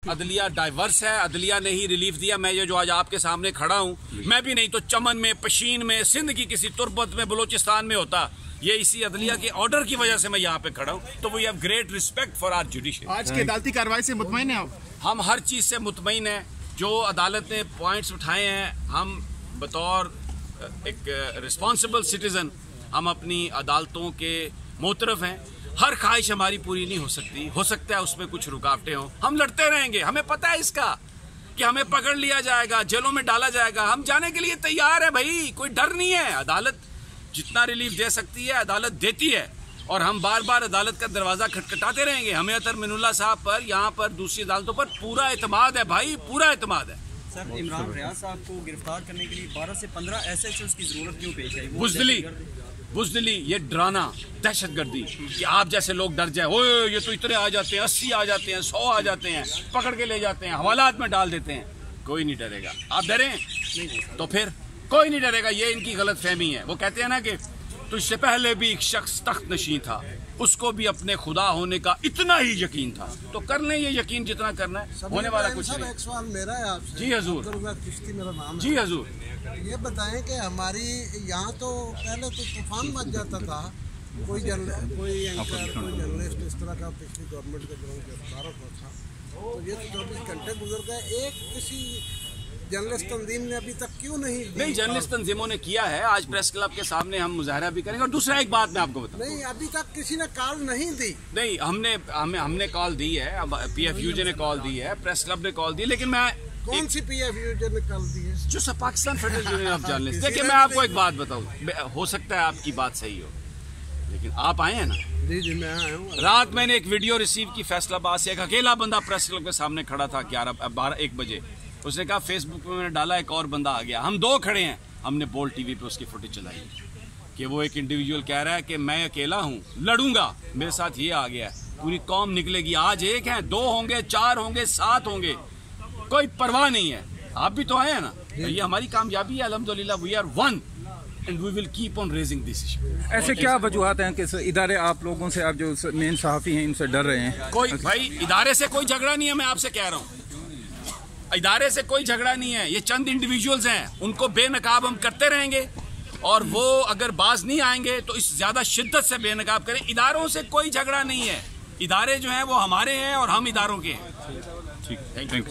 अदलिया डाइवर्स है, अदलिया ने ही रिलीफ दिया। मैं ये जो आज आपके सामने खड़ा हूँ, मैं भी नहीं तो चमन में, पशीन में, सिंध की किसी तुर्बत में, बलोचिस्तान में होता। ये इसी अदलिया के ऑर्डर की वजह से मैं यहाँ पे खड़ा हूँ। तो we have great respect for our judiciary. आज की अदालती कार्रवाई से मुतमईन हैं आप? हम हर चीज से मुतमईन हैं। जो अदालत ने पॉइंट्स उठाए हैं, हम बतौर एक रिस्पॉन्सिबल सिटीजन हम अपनी अदालतों के मोतरफ हैं। हर ख्वाहिश हमारी पूरी नहीं हो सकती, हो सकता है उसमें कुछ रुकावटें हों, हम लड़ते रहेंगे। हमें पता है इसका कि हमें पकड़ लिया जाएगा, जेलों में डाला जाएगा, हम जाने के लिए तैयार है भाई, कोई डर नहीं है। अदालत जितना रिलीफ दे सकती है अदालत देती है, और हम बार बार अदालत का दरवाजा खटखटाते रहेंगे। हमें अतर मिनुल्लाह साहब पर, यहाँ पर दूसरी अदालतों पर पूरा एतमाद है भाई, पूरा एतमाद है। सर, इमरान रियाज साहब को गिरफ्तार करने के लिए 12 से 15 SHOs की जरूरत क्यों पेश आई? बुज़दिली, ये डराना, दहशतगर्दी कि आप जैसे लोग डर जाए, ओए ये तो इतने आ जाते हैं, 80 आ जाते हैं, 100 आ जाते हैं, पकड़ के ले जाते हैं, हवालात में डाल देते हैं। कोई नहीं डरेगा। आप डरें तो फिर कोई नहीं डरेगा। ये इनकी गलत फहमी है। वो कहते हैं ना कि तुझसे पहले भी एक शख्स तख्त नशीं था, उसको भी अपने खुदा होने का इतना ही यकीन था। तो कर लें ये यकीन जितना करना है, होने वाला कुछ नहीं। एक सवाल मेरा है आपसे। जी हजूर। चिश्ती मेरा नाम है। जी हजूर। ये बताएं कि हमारी यहाँ तो पहले तो तूफान मच जाता था, कोई एंकर, कोई जर्नलिस्ट इस तरह का पिछली गवर्नमेंट के दौरान गिरफ्तार होता था। तो ये 24 घंटे गुजर गए, एक किसी जर्नलिस्ट तंजीम ने अभी तक क्यों नहीं जर्नलिस्ट तंजीमों ने किया है। आज प्रेस क्लब के सामने हम मुजाहरा भी करेंगे। और दूसरा एक बात मैं आपको बताऊं, नहीं अभी तक किसी ने कॉल नहीं दी। नहीं, हमने कॉल दी है, PFUJ ने कॉल दी है, प्रेस क्लब ने कॉल दी, लेकिन मैं कौन सी PFUJ ने कॉल दी है? जो सब Pakistan federal union of journalist. देखिए मैं आपको एक बात बताऊं, हो सकता है आपकी बात सही हो, लेकिन आप आए हैं ना। जी मैं आया हूँ। रात मैंने एक वीडियो रिसीव की फैसलाबाद से। एक अकेला बंदा प्रेस क्लब के सामने खड़ा था 1 बजे। उसने कहा फेसबुक पे मैंने डाला, एक और बंदा आ गया, हम 2 खड़े हैं। हमने बोल्ड TV पे उसकी फुटेज चलाई कि वो एक इंडिविजुअल कह रहा है कि मैं अकेला हूँ, लड़ूंगा, मेरे साथ ये आ गया है, पूरी कौम निकलेगी। आज एक है, 2 होंगे, 4 होंगे, 7 होंगे, कोई परवाह नहीं है। आप भी तो आए हैं ना। ये हमारी कामयाबी है, अल्हम्दुलिल्लाह। We are one and we will keep on raising this issue. ऐसे क्या वजूहात हैं कि इदारे आप लोगों से, आप जो मेन सहाफ़ी हैं, इनसे डर रहे हैं? कोई भाई इदारे से कोई झगड़ा नहीं है, मैं आपसे कह रहा हूँ। इदारे से कोई झगड़ा नहीं है, ये चंद इंडिविजुअल्स हैं, उनको बेनकाब हम करते रहेंगे। और वो अगर बाज नहीं आएंगे तो इस ज्यादा शिद्दत से बेनकाब करें। इदारों से कोई झगड़ा नहीं है। इदारे जो हैं वो हमारे हैं और हम इदारों के हैं। ठीक, थैंक यू।